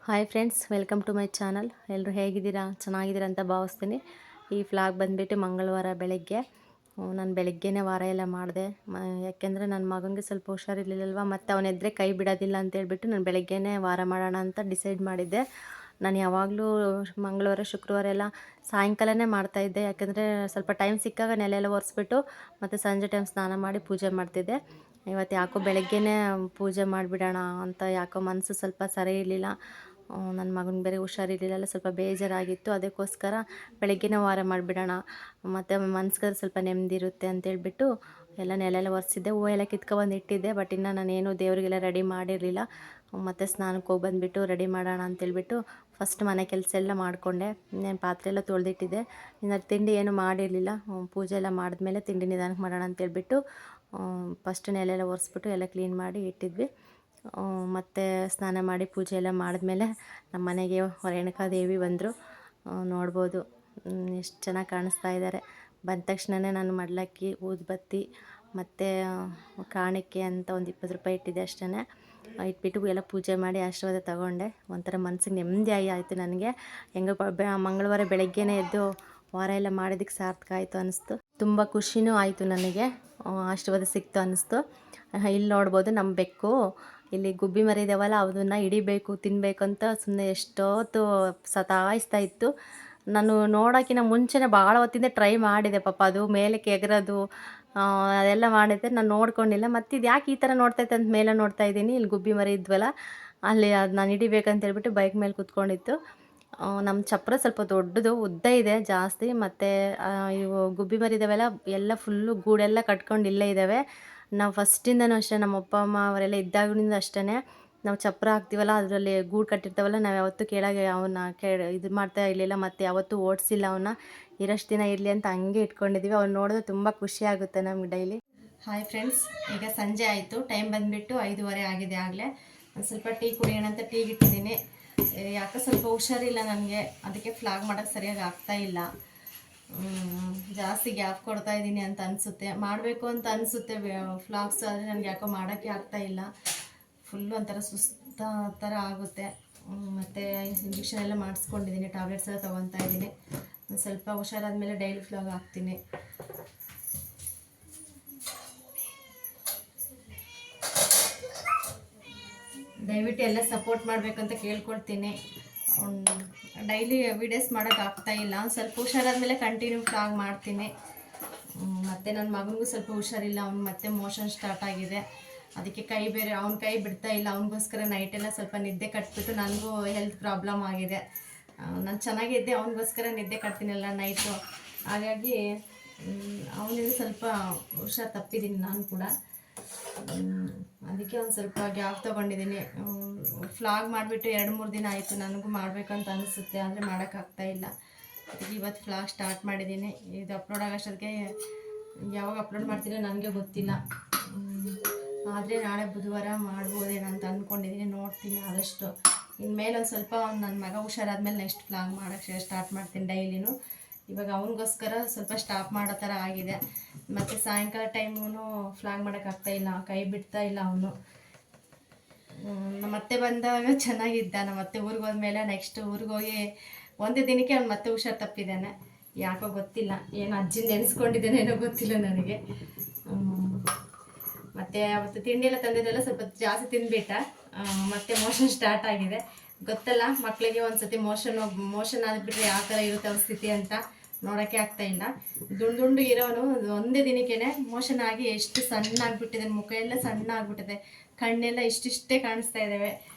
Hi friends, welcome to my channel. ಎಲ್ಲರೂ ಹೇಗಿದ್ದೀರಾ? ಚೆನ್ನಾಗಿದ್ದೀರಾ ಅಂತ ಭಾವಿಸ್ತೀನಿ. ಈ ಫ್ಲಾಗ್ ಬಂದುಬಿಟ್ಟು ಮಂಗಳವಾರ ಬೆಳಗ್ಗೆ. ನಾನು ಬೆಳಗ್ಗೆನೇ ವಾರ ಎಲ್ಲ ಮಾಡಿದೆ. ಯಾಕೆಂದರೆ ನನ್ನ ಮಗನಿಗೆ ಸ್ವಲ್ಪ ಹುಷಾರಿರ್ಲಿಲ್ಲಲ್ವ, ಮತ್ತು ಅವನೆದ್ರೆ ಕೈ ಬಿಡೋದಿಲ್ಲ ಅಂತೇಳ್ಬಿಟ್ಟು ನಾನು ಬೆಳಗ್ಗೆನೇ ವಾರ ಮಾಡೋಣ ಅಂತ ಡಿಸೈಡ್ ಮಾಡಿದ್ದೆ. ನಾನು ಯಾವಾಗಲೂ ಮಂಗಳವಾರ ಶುಕ್ರವಾರ ಎಲ್ಲ ಸಾಯಂಕಾಲನೇ ಮಾಡ್ತಾಯಿದ್ದೆ. ಯಾಕೆಂದರೆ ಸ್ವಲ್ಪ ಟೈಮ್ ಸಿಕ್ಕಾಗ ನೆಲ ಎಲ್ಲ ಒರೆಸ್ಬಿಟ್ಟು ಮತ್ತು ಸಂಜೆ ಟೈಮ್ ಸ್ನಾನ ಮಾಡಿ ಪೂಜೆ ಮಾಡ್ತಿದ್ದೆ. ಇವತ್ತು ಯಾಕೋ ಬೆಳಗ್ಗೆನೇ ಪೂಜೆ ಮಾಡಿಬಿಡೋಣ ಅಂತ ಯಾಕೋ ಮನಸ್ಸು ಸ್ವಲ್ಪ ಸರಿ ಇರಲಿಲ್ಲ. ನನ್ನ ಮಗನಿಗೆ ಬೇರೆ ಹುಷಾರಿರಲಿಲ್ಲ, ಸ್ವಲ್ಪ ಬೇಜಾರಾಗಿತ್ತು. ಅದಕ್ಕೋಸ್ಕರ ಬೆಳಗ್ಗೆನೇ ವಾರ ಮಾಡಿಬಿಡೋಣ, ಮತ್ತು ಮನ್ಸಿಗೆ ಸ್ವಲ್ಪ ನೆಮ್ಮದಿ ಇರುತ್ತೆ ಅಂತೇಳ್ಬಿಟ್ಟು ಎಲ್ಲ ನೆಲೆಲ್ಲ ಒರೆಸಿದ್ದೆ. ಹೂವು ಎಲ್ಲ ಕಿತ್ಕೊಬಂದು ಇಟ್ಟಿದ್ದೆ. ಬಟ್ ಇನ್ನು ನಾನೇನು ದೇವರಿಗೆಲ್ಲ ರೆಡಿ ಮಾಡಿರಲಿಲ್ಲ. ಮತ್ತು ಸ್ನಾನಕ್ಕೆ ಹೋಗಿ ಬಂದುಬಿಟ್ಟು ರೆಡಿ ಮಾಡೋಣ ಅಂತೇಳ್ಬಿಟ್ಟು ಫಸ್ಟ್ ಮನೆ ಕೆಲಸ ಎಲ್ಲ ಮಾಡಿಕೊಂಡೆ. ಇನ್ನೇನು ಪಾತ್ರೆ ಎಲ್ಲ ತೊಳೆದಿಟ್ಟಿದ್ದೆ. ಇನ್ನು ತಿಂಡಿ ಏನು ಮಾಡಿರಲಿಲ್ಲ. ಪೂಜೆ ಎಲ್ಲ ಮಾಡಿದ್ಮೇಲೆ ತಿಂಡಿ ನಿಧಾನಕ್ಕೆ ಮಾಡೋಣ ಅಂತೇಳ್ಬಿಟ್ಟು ಫಸ್ಟ್ ನೆಲೆಲ್ಲ ಒರೆಸ್ಬಿಟ್ಟು ಎಲ್ಲ ಕ್ಲೀನ್ ಮಾಡಿ ಇಟ್ಟಿದ್ವಿ. ಮತ್ತು ಸ್ನಾನ ಮಾಡಿ ಪೂಜೆ ಎಲ್ಲ ಮಾಡಿದ್ಮೇಲೆ ನಮ್ಮ ಮನೆಗೆ ರೇಣುಕಾದೇವಿ ಬಂದರು. ನೋಡ್ಬೋದು ಎಷ್ಟು ಚೆನ್ನಾಗಿ ಕಾಣಿಸ್ತಾ ಇದ್ದಾರೆ. ಬಂದ ತಕ್ಷಣವೇ ನಾನು ಮಡ್ಲಕ್ಕಿ, ಊದುಬತ್ತಿ ಮತ್ತು ಕಾಣಿಕೆ ಅಂತ ಒಂದು 20 ರೂಪಾಯಿ ಇಟ್ಟಿದ್ದೆ. ಅಷ್ಟೇ ಇಟ್ಬಿಟ್ಟು ಎಲ್ಲ ಪೂಜೆ ಮಾಡಿ ಆಶೀರ್ವಾದ ತಗೊಂಡೆ. ಒಂಥರ ಮನಸ್ಸಿಗೆ ನೆಮ್ಮದಿ ಆಯಿತು ನನಗೆ. ಹೆಂಗೋ ಮಂಗಳವಾರ ಬೆಳಗ್ಗೆನೇ ಎದ್ದು ವಾರ ಎಲ್ಲ ಮಾಡೋದಕ್ಕೆ ಸಾರ್ಥಕ ಆಯಿತು ಅನ್ನಿಸ್ತು. ತುಂಬ ಖುಷಿನೂ ಆಯಿತು ನನಗೆ. ಆಶೀರ್ವಾದ ಸಿಕ್ತು ಅನ್ನಿಸ್ತು. ಇಲ್ಲಿ ನೋಡ್ಬೋದು ನಮ್ಮ ಬೆಕ್ಕು ಇಲ್ಲಿ ಗುಬ್ಬಿ ಮರಿ ಇದ್ದಾವಲ್ಲ, ಅದನ್ನು ಹಿಡಿಬೇಕು ತಿನ್ನಬೇಕು ಅಂತ ಸುಮ್ಮನೆ ಎಷ್ಟೊತ್ತು ಸತಾಯಿಸ್ತಾ ಇತ್ತು. ನಾನು ನೋಡೋಕ್ಕಿಂತ ಮುಂಚೆನೇ ಭಾಳ ಹೊತ್ತಿಂದ ಟ್ರೈ ಮಾಡಿದೆ. ಪಾಪ ಅದು ಮೇಲಕ್ಕೆ ಎಗರೋದು ಅದೆಲ್ಲ ಮಾಡಿದ್ದೆ. ನಾನು ನೋಡ್ಕೊಂಡಿಲ್ಲ. ಮತ್ತು ಇದು ಯಾಕೆ ಈ ಥರ ನೋಡ್ತೈತೆ ಅಂತ ಮೇಲೆ ನೋಡ್ತಾ ಇದ್ದೀನಿ. ಇಲ್ಲಿ ಗುಬ್ಬಿ ಮರಿ ಇದ್ವಲ್ಲ, ಅಲ್ಲಿ ಅದು ನಾನು ಹಿಡಿಬೇಕಂತ ಹೇಳ್ಬಿಟ್ಟು ಬೈಕ್ ಮೇಲೆ ಕೂತ್ಕೊಂಡಿತ್ತು. ನಮ್ಮ ಚಪ್ರ ಸ್ವಲ್ಪ ದೊಡ್ಡದು, ಉದ್ದ ಇದೆ ಜಾಸ್ತಿ. ಮತ್ತು ಇವು ಗುಬ್ಬಿ ಮರಿ ಇದ್ದಾವೆಲ್ಲ ಎಲ್ಲ ಫುಲ್ಲು ಗೂಡೆಲ್ಲ ಕಟ್ಕೊಂಡು ಇಲ್ಲೇ ಇದ್ದಾವೆ. ನಾವು ಫಸ್ಟಿಂದನೂ ಅಷ್ಟೇ, ನಮ್ಮ ಅಪ್ಪ ಅಮ್ಮ ಅವರೆಲ್ಲ ಇದ್ದಾಗಿನಿಂದ ಅಷ್ಟೇ, ನಾವು ಚಪ್ರ ಹಾಕ್ತೀವಲ್ಲ ಅದರಲ್ಲಿ ಗೂಡು ಕಟ್ಟಿರ್ತಾವಲ್ಲ, ನಾವು ಯಾವತ್ತೂ ಕೆಳಗೆ ಅವನ್ನ ಇದು ಮಾಡ್ತಾ ಇರಲಿಲ್ಲ. ಮತ್ತು ಯಾವತ್ತೂ ಓಡಿಸಿಲ್ಲ ಅವನ್ನ. ಇರೋಷ್ಟು ದಿನ ಇರಲಿ ಅಂತ ಹಂಗೆ ಇಟ್ಕೊಂಡಿದ್ದೀವಿ. ಅವ್ನು ನೋಡಿದ್ರೆ ತುಂಬ ಖುಷಿ ಆಗುತ್ತೆ ನಮ್ಗೆ ಡೈಲಿ. ಹಾಯ್ ಫ್ರೆಂಡ್ಸ್, ಈಗ ಸಂಜೆ ಆಯಿತು. ಟೈಮ್ ಬಂದುಬಿಟ್ಟು 5:30 ಆಗಿದೆ. ಆಗಲೇ ಒಂದು ಸ್ವಲ್ಪ ಟೀ ಕುಡಿಯೋಣ ಅಂತ ಟೀಗೆ ಇಟ್ಟಿದ್ದೀನಿ. ಯಾಕೆ ಸ್ವಲ್ಪ ಹುಷಾರಿಲ್ಲ ನನಗೆ, ಅದಕ್ಕೆ ಫ್ಲಾಗ್ ಮಾಡೋಕ್ಕೆ ಸರಿಯಾಗಿ ಆಗ್ತಾಯಿಲ್ಲ. ಜಾಸ್ತಿ ಗ್ಯಾಪ್ ಕೊಡ್ತಾ ಇದ್ದೀನಿ ಅಂತ ಅನಿಸುತ್ತೆ. ಮಾಡಬೇಕು ಅಂತ ಅನಿಸುತ್ತೆ ಫ್ಲಾಗ್ಸ್, ಆದರೆ ನನಗೆ ಯಾಕೋ ಮಾಡೋಕ್ಕೆ ಆಗ್ತಾಯಿಲ್ಲ. ಫುಲ್ಲು ಒಂಥರ ಸುಸ್ತ ಥರ ಆಗುತ್ತೆ. ಮತ್ತು ಇಂಜೆಕ್ಷನ್ ಎಲ್ಲ ಮಾಡಿಸ್ಕೊಂಡಿದ್ದೀನಿ, ಟ್ಯಾಬ್ಲೆಟ್ಸ್ ಎಲ್ಲ ತೊಗೊತಾ ಇದ್ದೀನಿ. ಸ್ವಲ್ಪ ಹುಷಾರಾದಮೇಲೆ ಡೈಲಿ ಫ್ಲಾಗ್ ಹಾಕ್ತೀನಿ. ದಯವಿಟ್ಟು ಎಲ್ಲ ಸಪೋರ್ಟ್ ಮಾಡಬೇಕಂತ ಕೇಳ್ಕೊಳ್ತೀನಿ. ಡೈಲಿ ವೀಡಿಯೋಸ್ ಮಾಡೋಕ್ಕೆ ಆಗ್ತಾಯಿಲ್ಲ. ಸ್ವಲ್ಪ ಹುಷಾರಾದಮೇಲೆ ಕಂಟಿನ್ಯೂ ಫ್ಲಾಗ್ ಮಾಡ್ತೀನಿ. ಮತ್ತು ನನ್ನ ಮಗನಿಗೂ ಸ್ವಲ್ಪ ಹುಷಾರಿಲ್ಲ. ಅವ್ನು ಮತ್ತೆ ಮೋಷನ್ ಸ್ಟಾರ್ಟ್ ಆಗಿದೆ. ಅದಕ್ಕೆ ಕೈ ಬೇರೆ ಅವ್ನ ಕೈ ಬಿಡ್ತಾ ಇಲ್ಲ. ಅವನಿಗೋಸ್ಕರ ನೈಟೆಲ್ಲ ಸ್ವಲ್ಪ ನಿದ್ದೆ ಕಟ್ಬಿಟ್ಟು ನನಗೂ ಹೆಲ್ತ್ ಪ್ರಾಬ್ಲಮ್ ಆಗಿದೆ. ನಾನು ಚೆನ್ನಾಗಿದ್ದೆ, ಅವನಿಗೋಸ್ಕರ ನಿದ್ದೆ ಕಟ್ತೀನಲ್ಲ ನೈಟು. ಹಾಗಾಗಿ ಅವನಿಗೆ ಸ್ವಲ್ಪ ಹುಷಾರು ತಪ್ಪಿದ್ದೀನಿ ನಾನು ಕೂಡ. ಅದಕ್ಕೆ ಒಂದು ಸ್ವಲ್ಪ ಗ್ಯಾಪ್ ತೊಗೊಂಡಿದ್ದೀನಿ. ಫ್ಲಾಗ್ ಮಾಡಿಬಿಟ್ಟು 2-3 ದಿನ ಆಯಿತು. ನನಗೂ ಮಾಡಬೇಕಂತ ಅನಿಸುತ್ತೆ, ಆದರೆ ಮಾಡೋಕ್ಕಾಗ್ತಾಯಿಲ್ಲ. ಅದಕ್ಕೆ ಇವತ್ತು ಫ್ಲಾಗ್ ಸ್ಟಾರ್ಟ್ ಮಾಡಿದ್ದೀನಿ. ಇದು ಅಪ್ಲೋಡ್ ಆಗೋಷ್ಟೊತ್ತಿಗೆ ಯಾವಾಗ ಅಪ್ಲೋಡ್ ಮಾಡ್ತೀನೋ ನನಗೆ ಗೊತ್ತಿಲ್ಲ. ಆದರೆ ನಾಳೆ ಬುಧವಾರ ಮಾಡ್ಬೋದೇನೋ ಅಂತ ಅಂದ್ಕೊಂಡಿದ್ದೀನಿ. ನೋಡ್ತೀನಿ ಆದಷ್ಟು. ಇನ್ಮೇಲೆ ಒಂದು ಸ್ವಲ್ಪ ನನ್ನ ಮಗ ಹುಷಾರಾದ್ಮೇಲೆ ನೆಕ್ಸ್ಟ್ ಫ್ಲಾಗ್ ಮಾಡೋಕ್ಕೆ ಸ್ಟಾರ್ಟ್ ಮಾಡ್ತೀನಿ ಡೈಲಿನೂ. ಇವಾಗ ಅವನಿಗೋಸ್ಕರ ಸ್ವಲ್ಪ ಸ್ಟಾಪ್ ಮಾಡೋ ಥರ ಆಗಿದೆ. ಮತ್ತು ಸಾಯಂಕಾಲ ಟೈಮೂ ಫ್ಲಾಗ್ ಮಾಡೋಕ್ಕಾಗ್ತಾಯಿಲ್ಲ, ಕೈ ಬಿಡ್ತಾ ಇಲ್ಲ ಅವನು. ಮತ್ತೆ ಬಂದಾಗ ಚೆನ್ನಾಗಿದ್ದ. ಮತ್ತೆ ಊರಿಗೆ ಹೋದ್ಮೇಲೆ ನೆಕ್ಸ್ಟ್ ಊರಿಗೆ ಹೋಗಿ ಒಂದೇ ದಿನಕ್ಕೆ ಅವ್ನು ಮತ್ತೆ ಹುಷಾರು ತಪ್ಪಿದ್ದಾನೆ. ಯಾಕೋ ಗೊತ್ತಿಲ್ಲ, ಏನು ಅಜ್ಜಿನ ನೆನೆಸ್ಕೊಂಡಿದ್ದೇನೇನೋ ಗೊತ್ತಿಲ್ಲ ನನಗೆ. ಮತ್ತು ಅವತ್ತು ತಿಂಡಿ ಎಲ್ಲ ತಂದಿದ್ದೆಲ್ಲ ಸ್ವಲ್ಪ ಜಾಸ್ತಿ ತಿಂದ್ಬಿಟ್ಟ. ಮತ್ತೆ ಮೋಷನ್ ಸ್ಟಾರ್ಟ್ ಆಗಿದೆ. ಗೊತ್ತಲ್ಲ ಮಕ್ಕಳಿಗೆ ಒಂದ್ಸತಿ ಮೋಷನ್ ಆಗಿಬಿಟ್ರೆ ಯಾವ ಥರ ಇರುತ್ತೆ ಅವ್ರ ಸ್ಥಿತಿ ಅಂತ ನೋಡೋಕ್ಕೆ ಆಗ್ತಾಯಿಲ್ಲ. ದುಂಡು ಇರೋನು ಒಂದೇ ದಿನಕ್ಕೇ ಮೋಷನ್ ಆಗಿ ಎಷ್ಟು ಸಣ್ಣ ಆಗಿಬಿಟ್ಟಿದೆ. ಮುಖ ಎಲ್ಲ ಸಣ್ಣ ಆಗಿಬಿಟ್ಟಿದೆ, ಕಣ್ಣೆಲ್ಲ ಇಷ್ಟಿಷ್ಟೇ ಕಾಣಿಸ್ತಾ ಇದ್ದಾವೆ.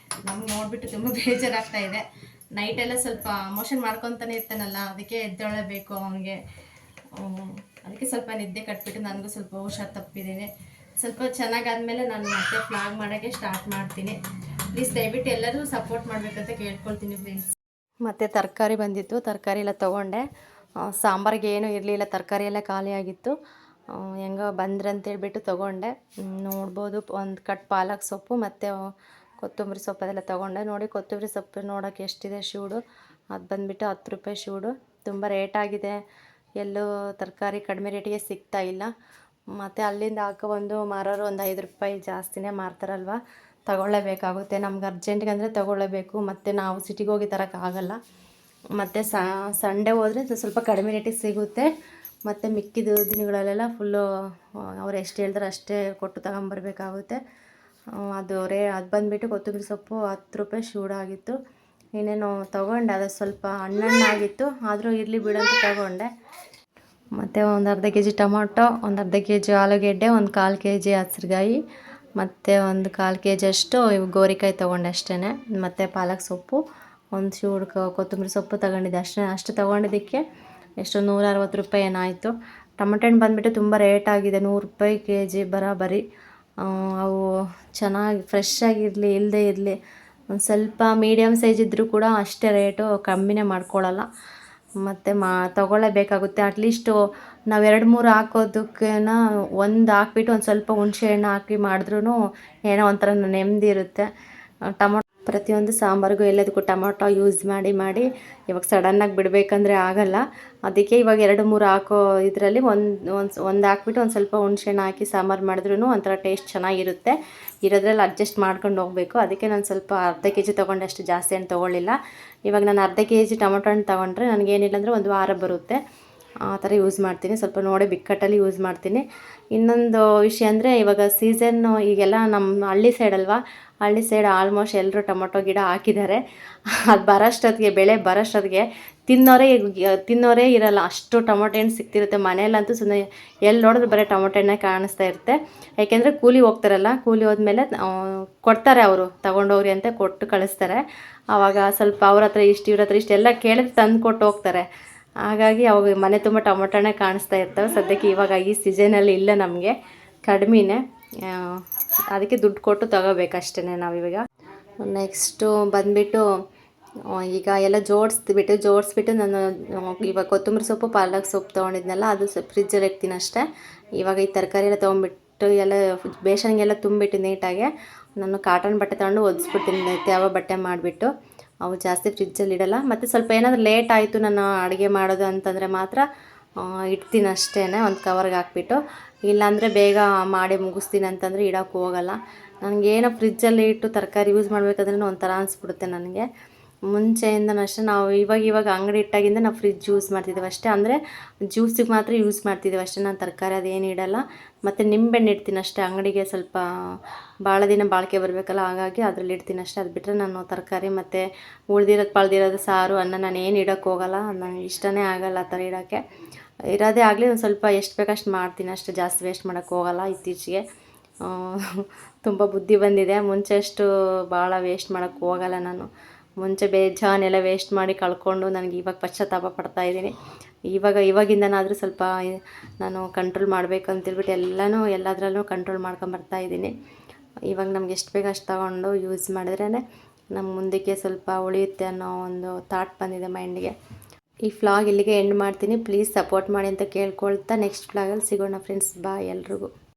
ನಮ್ಗೆ ನೋಡಿಬಿಟ್ಟು ತುಂಬ ಬೇಜಾರಾಗ್ತಾ ಇದೆ. ನೈಟೆಲ್ಲ ಸ್ವಲ್ಪ ಮೋಷನ್ ಮಾಡ್ಕೊತಾನೆ ಇರ್ತಾನಲ್ಲ, ಅದಕ್ಕೆ ಎದ್ದೇಳಬೇಕು ಅವನಿಗೆ. ಅದಕ್ಕೆ ಸ್ವಲ್ಪ ನಿದ್ದೆ ಕಟ್ಬಿಟ್ಟು ನನಗೂ ಸ್ವಲ್ಪ ಹುಷಾರು ತಪ್ಪಿದ್ದೀನಿ. ಸ್ವಲ್ಪ ಚೆನ್ನಾಗಾದ್ಮೇಲೆ ನಾನು ಮತ್ತೆ ಫ್ಲಾಗ್ ಮಾಡೋಕ್ಕೆ ಸ್ಟಾರ್ಟ್ ಮಾಡ್ತೀನಿ. ಪ್ಲೀಸ್ ದಯವಿಟ್ಟು ಎಲ್ಲರೂ ಸಪೋರ್ಟ್ ಮಾಡಬೇಕಂತ ಕೇಳ್ಕೊಳ್ತೀನಿ ಫ್ರೆಂಡ್ಸ್. ಮತ್ತು ತರಕಾರಿ ಬಂದಿತ್ತು, ತರಕಾರಿ ಎಲ್ಲ ತೊಗೊಂಡೆ. ಸಾಂಬಾರಿಗೆ ಏನೂ ಇರಲಿಲ್ಲ, ತರಕಾರಿ ಎಲ್ಲ ಖಾಲಿಯಾಗಿತ್ತು. ಹೆಂಗೋ ಬಂದ್ರಂತೇಳ್ಬಿಟ್ಟು ತೊಗೊಂಡೆ. ನೋಡ್ಬೋದು ಒಂದು ಕಟ್ ಪಾಲಕ್ ಸೊಪ್ಪು ಮತ್ತು ಕೊತ್ತಂಬರಿ ಸೊಪ್ಪು ಅದೆಲ್ಲ ತೊಗೊಂಡೆ. ನೋಡಿ ಕೊತ್ತಂಬರಿ ಸೊಪ್ಪು ನೋಡೋಕ್ಕೆ ಎಷ್ಟಿದೆ ಶೂಡು. ಅದು ಬಂದುಬಿಟ್ಟು 10 ರೂಪಾಯಿ ಶೂಡು. ತುಂಬ ರೇಟಾಗಿದೆ. ಎಲ್ಲೂ ತರಕಾರಿ ಕಡಿಮೆ ರೇಟಿಗೆ ಸಿಗ್ತಾಯಿಲ್ಲ. ಮತ್ತು ಅಲ್ಲಿಂದ ಹಾಕೊ ಮಾರೋರು ಒಂದು 5 ರೂಪಾಯಿ ಜಾಸ್ತಿನೇ ಮಾರ್ತಾರಲ್ವ. ತಗೊಳ್ಳೇಬೇಕಾಗುತ್ತೆ. ನಮ್ಗೆ ಅರ್ಜೆಂಟ್ಗೆ ಅಂದರೆ ತಗೊಳ್ಳೇಬೇಕು. ಮತ್ತು ನಾವು ಸಿಟಿಗೆ ಹೋಗಿ ತರೋಕ್ಕಾಗಲ್ಲ. ಮತ್ತು ಸಂಡೇ ಹೋದರೆ ಸ್ವಲ್ಪ ಕಡಿಮೆ ರೇಟಿಗೆ ಸಿಗುತ್ತೆ. ಮತ್ತು ಮಿಕ್ಕಿದ ದಿನಗಳಲ್ಲೆಲ್ಲ ಫುಲ್ಲು ಅವ್ರು ಎಷ್ಟು ಹೇಳ್ತಾರೆ ಅಷ್ಟೇ ಕೊಟ್ಟು ತಗೊಂಬರ್ಬೇಕಾಗುತ್ತೆ. ಅದು ಬಂದುಬಿಟ್ಟು ಕೊತ್ತಂಬರಿ ಸೊಪ್ಪು 10 ರೂಪಾಯಿ ಶೂಡ ಆಗಿತ್ತು. ಇನ್ನೇನು ತೊಗೊಂಡೆ, ಅದು ಸ್ವಲ್ಪ ಹಣ್ಣಾಗಿತ್ತು, ಆದರೂ ಇರಲಿ ಬಿಡು ಅಂತ ತಗೊಂಡೆ. ಮತ್ತು ಒಂದು ಅರ್ಧ ಕೆ ಜಿ ಟೊಮೊಟೊ, ಒಂದು ಅರ್ಧ ಕೆ ಜಿ ಆಲೂಗೆಡ್ಡೆ, ಒಂದು 1/4 ಕೆ ಜಿ ಹಸಿರುಗಾಯಿ, ಮತ್ತು ಒಂದು 1/4 ಕೆ ಜಿ ಅಷ್ಟು ಗೋರಿಕಾಯಿ ತೊಗೊಂಡೆ ಅಷ್ಟೇ. ಮತ್ತು ಪಾಲಕ್ ಸೊಪ್ಪು, ಒಂದು ಶೂಡ್ ಕೊತ್ತಂಬರಿ ಸೊಪ್ಪು ತಗೊಂಡಿದ್ದೆ ಅಷ್ಟು ತೊಗೊಂಡಿದ್ದಕ್ಕೆ ಎಷ್ಟು 160 ರೂಪಾಯಿ ಏನಾಯಿತು. ಟೊಮೊಟೊ ಹಣ್ಣು ಬಂದುಬಿಟ್ಟು ತುಂಬ ರೇಟ್ ಆಗಿದೆ, 100 ರೂಪಾಯಿ ಕೆ ಜಿ ಬರೀ. ಅವು ಚೆನ್ನಾಗಿ ಫ್ರೆಶ್ ಆಗಿರಲಿ ಇಲ್ಲದೇ ಇರಲಿ, ಒಂದು ಸ್ವಲ್ಪ ಮೀಡಿಯಮ್ ಸೈಜ್ ಇದ್ದರೂ ಕೂಡ ಅಷ್ಟೇ ರೇಟು, ಕಮ್ಮಿನೇ ಮಾಡ್ಕೊಳ್ಳಲ್ಲ. ಮತ್ತು ತೊಗೊಳ್ಳೇಬೇಕಾಗುತ್ತೆ. ಅಟ್ಲೀಸ್ಟು ನಾವು 2-3 ಹಾಕೋದಕ್ಕೇನ ಒಂದು ಹಾಕ್ಬಿಟ್ಟು ಒಂದು ಸ್ವಲ್ಪ ಹುಣಸೆ ಹಣ್ಣು ಹಾಕಿ ಮಾಡಿದ್ರೂ ಏನೋ ಒಂಥರ ನೆಮ್ಮದಿ ಇರುತ್ತೆ. ಪ್ರತಿಯೊಂದು ಸಾಂಬಾರಿಗೂ ಎಲ್ಲದಕ್ಕೂ ಟೊಮೊಟೊ ಯೂಸ್ ಮಾಡಿ ಇವಾಗ ಸಡನ್ನಾಗಿ ಬಿಡಬೇಕಂದ್ರೆ ಆಗಲ್ಲ. ಅದಕ್ಕೆ ಇವಾಗ 2-3 ಹಾಕೋ ಇದರಲ್ಲಿ ಒಂದು ಹಾಕ್ಬಿಟ್ಟು ಒಂದು ಸ್ವಲ್ಪ ಹುಣಸೆ ಹಣ್ಣು ಹಾಕಿ ಸಾಂಬಾರು ಮಾಡಿದ್ರೂ ಒಂಥರ ಟೇಸ್ಟ್ ಚೆನ್ನಾಗಿರುತ್ತೆ. ಇರೋದ್ರಲ್ಲಿ ಅಡ್ಜಸ್ಟ್ ಮಾಡ್ಕೊಂಡು ಹೋಗಬೇಕು. ಅದಕ್ಕೆ ನಾನು ಸ್ವಲ್ಪ ಅರ್ಧ ಕೆ ಜಿ ತೊಗೊಂಡೆ, ಅಷ್ಟು ಜಾಸ್ತಿ ಹಣ್ಣು ತೊಗೊಳ್ಳಿಲ್ಲ. ಇವಾಗ ನಾನು ಅರ್ಧ ಕೆ ಜಿ ಟೊಮೊಟೊ ಹಣ್ಣು ತೊಗೊಂಡ್ರೆ ನನಗೇನಿಲ್ಲ ಅಂದರೆ 1 ವಾರ ಬರುತ್ತೆ. ಆ ಥರ ಯೂಸ್ ಮಾಡ್ತೀನಿ. ಸ್ವಲ್ಪ ನೋಡಿ ಬಿಕ್ಕಟ್ಟಲ್ಲಿ ಯೂಸ್ ಮಾಡ್ತೀನಿ. ಇನ್ನೊಂದು ವಿಷಯ ಅಂದರೆ ಇವಾಗ ಸೀಸನ್ನು ಈಗೆಲ್ಲ ನಮ್ಮ ಹಳ್ಳಿ ಸೈಡ್ ಅಲ್ವಾ, ಹಳ್ಳಿ ಸೈಡ್ ಆಲ್ಮೋಸ್ಟ್ ಎಲ್ಲರೂ ಟೊಮೊಟೊ ಗಿಡ ಹಾಕಿದ್ದಾರೆ. ಅದು ಬರೋಷ್ಟೊತ್ತಿಗೆ, ಬೆಳೆ ಬರೋಷ್ಟೊತ್ತಿಗೆ ತಿನ್ನೋರೇ ಇರಲ್ಲ, ಅಷ್ಟು ಟೊಮೊಟೊ ಹಣ್ಣು ಸಿಗ್ತಿರುತ್ತೆ. ಮನೆಯಲ್ಲಂತೂ ಸುಮ್ಮನೆ ಎಲ್ಲಿ ನೋಡಿದ್ರು ಬರೀ ಟೊಮೊಟೊ ಹಣ್ಣೇ ಕಾಣಿಸ್ತಾ ಇರುತ್ತೆ. ಯಾಕೆಂದರೆ ಕೂಲಿ ಹೋಗ್ತಾರಲ್ಲ, ಕೂಲಿ ಹೋದ್ಮೇಲೆ ಕೊಡ್ತಾರೆ, ಅವರು ತೊಗೊಂಡೋಗ್ರಿ ಅಂತ ಕೊಟ್ಟು ಕಳಿಸ್ತಾರೆ. ಆವಾಗ ಸ್ವಲ್ಪ ಅವ್ರ ಹತ್ರ ಇಷ್ಟು, ಇವ್ರ ಹತ್ರ ಇಷ್ಟೆಲ್ಲ ಕೇಳಿದ್ರೆ ತಂದು ಕೊಟ್ಟು ಹೋಗ್ತಾರೆ. ಹಾಗಾಗಿ ಅವಾಗ ಮನೆ ತುಂಬ ಟೊಮೊಟೊ ಹಣ್ಣೇ ಕಾಣಿಸ್ತಾ ಇರ್ತವೆ. ಸದ್ಯಕ್ಕೆ ಇವಾಗ ಈ ಸೀಸನಲ್ಲಿ ಇಲ್ಲ, ನಮಗೆ ಕಡಿಮೆನೇ, ಅದಕ್ಕೆ ದುಡ್ಡು ಕೊಟ್ಟು ತೊಗೋಬೇಕಷ್ಟೇ ನಾವಿವಾಗ. ನೆಕ್ಸ್ಟು ಬಂದುಬಿಟ್ಟು ಈಗ ಎಲ್ಲ ಜೋಡಿಸ್ಬಿಟ್ಟು ನಾನು ಇವಾಗ ಕೊತ್ತಂಬರಿ ಸೊಪ್ಪು, ಪಾಲಕ್ ಸೊಪ್ಪು ತೊಗೊಂಡಿದ್ನಲ್ಲ, ಅದು ಫ್ರಿಜ್ಜಲ್ಲಿ ಇಡ್ತೀನಿ ಅಷ್ಟೇ. ಇವಾಗ ಈ ತರಕಾರಿ ಎಲ್ಲ ತೊಗೊಂಡ್ಬಿಟ್ಟು ಎಲ್ಲ ಬೇಸನ್ಗೆಲ್ಲ ತುಂಬಿಟ್ಟು ನೀಟಾಗಿ ನಾನು ಕಾಟನ್ ಬಟ್ಟೆ ತೊಗೊಂಡು ಒದಿಸ್ಬಿಡ್ತೀನಿ, ಯಾವ ಬಟ್ಟೆ ಮಾಡಿಬಿಟ್ಟು. ಅವು ಜಾಸ್ತಿ ಫ್ರಿಜ್ಜಲ್ಲಿ ಇಡಲ್ಲ. ಮತ್ತು ಸ್ವಲ್ಪ ಏನಾದರೂ ಲೇಟ್ ಆಯಿತು ನಾನು ಅಡುಗೆ ಮಾಡೋದು ಅಂತಂದರೆ ಮಾತ್ರ ಇಡ್ತೀನಿ ಅಷ್ಟೇ, ಒಂದು ಕವರ್ಗೆ ಹಾಕ್ಬಿಟ್ಟು. ಇಲ್ಲಾಂದರೆ ಬೇಗ ಮಾಡಿ ಮುಗಿಸ್ತೀನಿ ಅಂತಂದರೆ ಇಡೋಕ್ಕೆ ಹೋಗಲ್ಲ. ನನಗೇನೋ ಫ್ರಿಜ್ಜಲ್ಲಿ ಇಟ್ಟು ತರಕಾರಿ ಯೂಸ್ ಮಾಡಬೇಕಾದ್ರೂ ಒಂಥರ ಅನಿಸ್ಬಿಡುತ್ತೆ ನನಗೆ. ಮುಂಚೆಯಿಂದನೂ ಅಷ್ಟೇ, ನಾವು ಇವಾಗ ಅಂಗಡಿ ಇಟ್ಟಾಗಿಂದ ನಾವು ಫ್ರಿಜ್ ಯೂಸ್ ಮಾಡ್ತಿದ್ದೀವಿ ಅಷ್ಟೇ. ಅಂದರೆ ಜ್ಯೂಸಿಗೆ ಮಾತ್ರ ಯೂಸ್ ಮಾಡ್ತಿದ್ದೀವಿ ಅಷ್ಟೇ, ನಾನು ತರಕಾರಿ ಅದೇನು ಇಡಲ್ಲ. ಮತ್ತು ನಿಂಬೆಹಣ್ಣು ಇಡ್ತೀನಿ ಅಷ್ಟೇ, ಅಂಗಡಿಗೆ ಸ್ವಲ್ಪ ಭಾಳ ದಿನ ಬಾಳಿಕೆ ಬರಬೇಕಲ್ಲ, ಹಾಗಾಗಿ ಅದರಲ್ಲಿ ಇಡ್ತೀನಿ ಅಷ್ಟೇ. ಅದು ಬಿಟ್ಟರೆ ನಾನು ತರಕಾರಿ ಮತ್ತು ಪಳ್ದಿರೋದು ಸಾರು, ಅನ್ನ ನಾನು ಏನು ಇಡೋಕ್ಕೆ ಹೋಗಲ್ಲ. ನನಗೆ ಇಷ್ಟನೇ ಆಗಲ್ಲ ಆ ಥರ ಇಡೋಕ್ಕೆ. ಇರೋದೇ ಆಗಲಿ ಒಂದು ಸ್ವಲ್ಪ ಎಷ್ಟು ಬೇಕಷ್ಟು ಮಾಡ್ತೀನಿ ಅಷ್ಟೇ, ಜಾಸ್ತಿ ವೇಸ್ಟ್ ಮಾಡೋಕ್ಕೆ ಹೋಗಲ್ಲ. ಇತ್ತೀಚೆಗೆ ತುಂಬ ಬುದ್ಧಿ ಬಂದಿದೆ. ಮುಂಚೆ ಅಷ್ಟು ಭಾಳ ವೇಸ್ಟ್ ಮಾಡೋಕ್ಕೆ ಹೋಗಲ್ಲ ನಾನು. ಮುಂಚೆ ಬೇಜಾನೆಲ್ಲ ವೇಸ್ಟ್ ಮಾಡಿ ಕಳ್ಕೊಂಡು ನನಗೆ ಇವಾಗ ಪಶ್ಚಾತ್ತಾಪ ಪಡ್ತಾಯಿದ್ದೀನಿ. ಇವಾಗಿಂದನಾದರೂ ಸ್ವಲ್ಪ ನಾನು ಕಂಟ್ರೋಲ್ ಮಾಡಬೇಕು ಅಂತೇಳ್ಬಿಟ್ಟು ಎಲ್ಲದರಲ್ಲೂ ಕಂಟ್ರೋಲ್ ಮಾಡ್ಕೊಂಬರ್ತಾಯಿದ್ದೀನಿ. ಇವಾಗ ನಮ್ಗೆ ಎಷ್ಟು ಬೇಕೋ ಅಷ್ಟು ತಗೊಂಡು ಯೂಸ್ ಮಾಡಿದ್ರೇ ನಮ್ಮ ಮುಂದಕ್ಕೆ ಸ್ವಲ್ಪ ಉಳಿಯುತ್ತೆ ಅನ್ನೋ ಒಂದು ಥಾಟ್ ಬಂದಿದೆ ಮೈಂಡಿಗೆ. ಈ ವ್ಲಾಗ್ ಇಲ್ಲಿಗೆ ಎಂಡ್ ಮಾಡ್ತೀನಿ. ಪ್ಲೀಸ್ ಸಪೋರ್ಟ್ ಮಾಡಿ ಅಂತ ಕೇಳ್ಕೊಳ್ತಾ ನೆಕ್ಸ್ಟ್ ವ್ಲಾಗಲ್ಲಿ ಸಿಗೋಣ ಫ್ರೆಂಡ್ಸ್. ಬಾಯ್ ಎಲ್ರಿಗೂ.